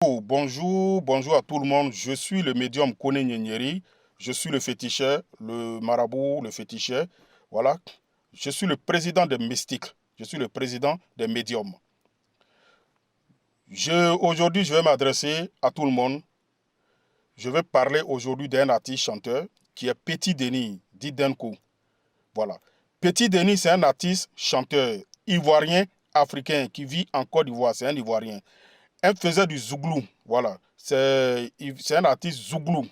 Oh, bonjour, bonjour à tout le monde. Je suis le médium Kone Nyenyeri. Je suis le féticheur, le marabout, le féticheur. Voilà. Je suis le président des mystiques. Je suis le président des médiums. Aujourd'hui, je vais m'adresser à tout le monde. Je vais parler aujourd'hui d'un artiste chanteur qui est Petit Denis, dit Denko. Voilà. Petit Denis, c'est un artiste chanteur ivoirien, africain, qui vit en Côte d'Ivoire. C'est un Ivoirien. Elle faisait du zouglou. Voilà. C'est un artiste zouglou.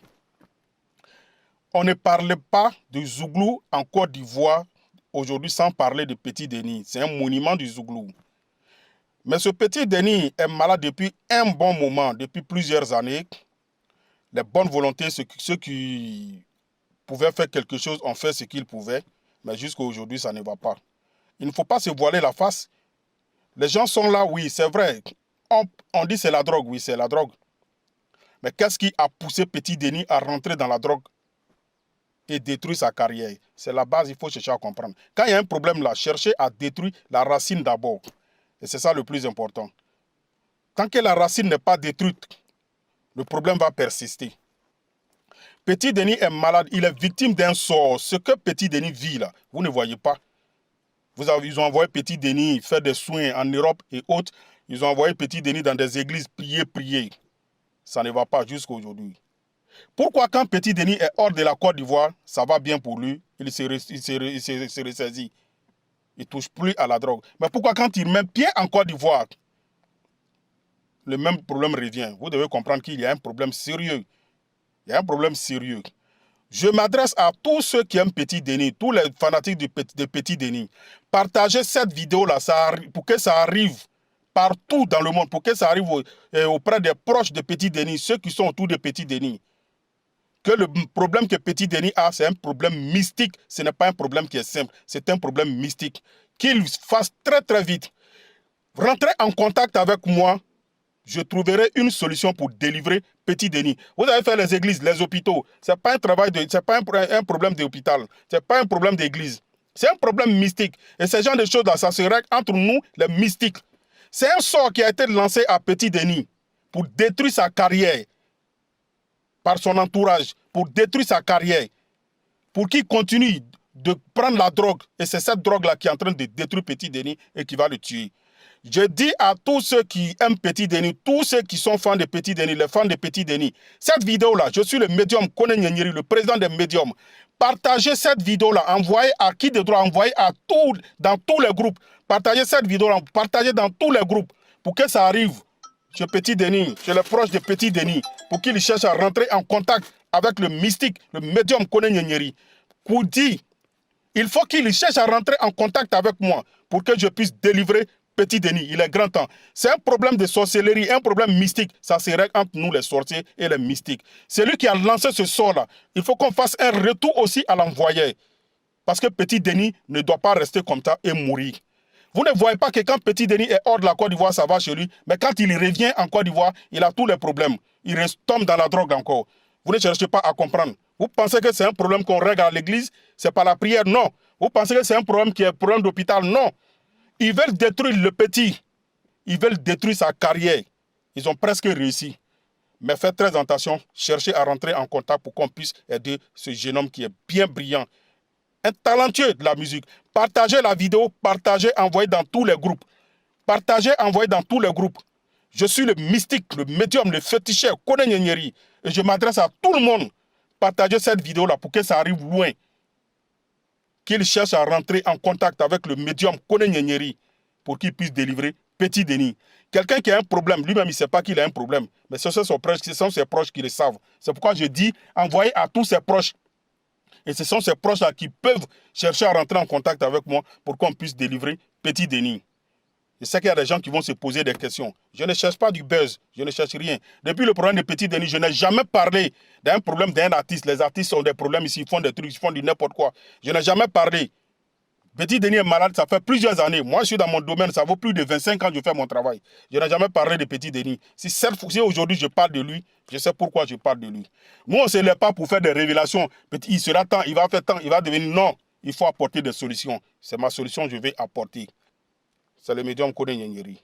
On ne parlait pas du zouglou en Côte d'Ivoire aujourd'hui sans parler de Petit Denis. C'est un monument du zouglou. Mais ce Petit Denis est malade depuis un bon moment, depuis plusieurs années. Les bonnes volontés, ceux qui pouvaient faire quelque chose ont fait ce qu'ils pouvaient. Mais jusqu'à aujourd'hui, ça ne va pas. Il ne faut pas se voiler la face. Les gens sont là, oui, c'est vrai. On dit c'est la drogue, oui, c'est la drogue. Mais qu'est-ce qui a poussé Petit Denis à rentrer dans la drogue et détruire sa carrière? C'est la base, il faut chercher à comprendre. Quand il y a un problème là, cherchez à détruire la racine d'abord. Et c'est ça le plus important. Tant que la racine n'est pas détruite, le problème va persister. Petit Denis est malade, il est victime d'un sort. Ce que Petit Denis vit là, vous ne voyez pas. Ils ont envoyé Petit Denis faire des soins en Europe et autres. Ils ont envoyé Petit Denis dans des églises prier. Ça ne va pas jusqu'à aujourd'hui. Pourquoi quand Petit Denis est hors de la Côte d'Ivoire, ça va bien pour lui, il se ressaisit. Il ne touche plus à la drogue. Mais pourquoi quand il met pied en Côte d'Ivoire, le même problème revient? Vous devez comprendre qu'il y a un problème sérieux. Il y a un problème sérieux. Je m'adresse à tous ceux qui aiment Petit Denis, tous les fanatiques de Petit Denis. Partagez cette vidéo-là pour que ça arrive partout dans le monde, pour que ça arrive auprès des proches de Petit Denis, ceux qui sont autour de Petit Denis. Que le problème que Petit Denis a, c'est un problème mystique. Ce n'est pas un problème qui est simple, c'est un problème mystique. Qu'il fasse très très vite. Rentrez en contact avec moi. Je trouverai une solution pour délivrer Petit Denis. Vous avez fait les églises, les hôpitaux. Ce n'est pas un travail c'est pas un problème d'hôpital. Ce n'est pas un problème d'église. C'est un problème mystique. Et ce genre de choses-là, ça se règle entre nous, les mystiques. C'est un sort qui a été lancé à Petit Denis pour détruire sa carrière par son entourage, pour détruire sa carrière, pour qu'il continue de prendre la drogue. Et c'est cette drogue-là qui est en train de détruire Petit Denis et qui va le tuer. Je dis à tous ceux qui aiment Petit Denis, tous ceux qui sont fans de Petit Denis, les fans de Petit Denis, cette vidéo-là, je suis le médium Kone Nyenyeri, le président des médiums. Partagez cette vidéo-là, envoyez à qui de droit, envoyez dans tous les groupes. Partagez cette vidéo-là, partagez dans tous les groupes pour que ça arrive chez Petit Denis, chez les proches de Petit Denis, pour qu'ils cherchent à rentrer en contact avec le mystique, le médium Kone Nyenyeri. Pour dire, il faut qu'ils cherchent à rentrer en contact avec moi pour que je puisse délivrer Petit Denis. Il est grand temps. C'est un problème de sorcellerie, un problème mystique. Ça se règle entre nous, les sorciers et les mystiques. C'est lui qui a lancé ce sort-là. Il faut qu'on fasse un retour aussi à l'envoyeur. Parce que Petit Denis ne doit pas rester comme ça et mourir. Vous ne voyez pas que quand Petit Denis est hors de la Côte d'Ivoire, ça va chez lui. Mais quand il revient en Côte d'Ivoire, il a tous les problèmes. Il tombe dans la drogue encore. Vous ne cherchez pas à comprendre. Vous pensez que c'est un problème qu'on règle à l'église? C'est pas la prière? Non. Vous pensez que c'est un problème qui est un problème d'hôpital? Non. Ils veulent détruire le petit. Ils veulent détruire sa carrière. Ils ont presque réussi. Mais faites très attention. Cherchez à rentrer en contact pour qu'on puisse aider ce jeune homme qui est bien brillant. Un talentueux de la musique. Partagez la vidéo, partagez, envoyez dans tous les groupes. Partagez, envoyez dans tous les groupes. Je suis le mystique, le médium, le féticheur, Kone Nyenyeri. Et je m'adresse à tout le monde. Partagez cette vidéo-là pour que ça arrive loin. Qu'il cherche à rentrer en contact avec le médium Kone Nyenyeri pour qu'il puisse délivrer Petit Denis. Quelqu'un qui a un problème, lui-même il ne sait pas qu'il a un problème. Mais ce sont ses proches qui le savent. C'est pourquoi je dis, envoyez à tous ses proches. Et ce sont ces proches-là qui peuvent chercher à rentrer en contact avec moi pour qu'on puisse délivrer Petit Denis. Je sais qu'il y a des gens qui vont se poser des questions. Je ne cherche pas du buzz, je ne cherche rien. Depuis le problème de Petit Denis, je n'ai jamais parlé d'un problème d'un artiste. Les artistes ont des problèmes ici, ils font des trucs, ils font du n'importe quoi. Je n'ai jamais parlé. Petit Denis est malade, ça fait plusieurs années. Moi, je suis dans mon domaine, ça vaut plus de 25 ans que je fais mon travail. Je n'ai jamais parlé de Petit Denis. Si aujourd'hui je parle de lui, je sais pourquoi je parle de lui. Nous, on ne se lève pas pour faire des révélations. Il sera temps, il va faire temps, il va devenir... Non, il faut apporter des solutions. C'est ma solution que je vais apporter. C'est le médium Kone Nyenyeri.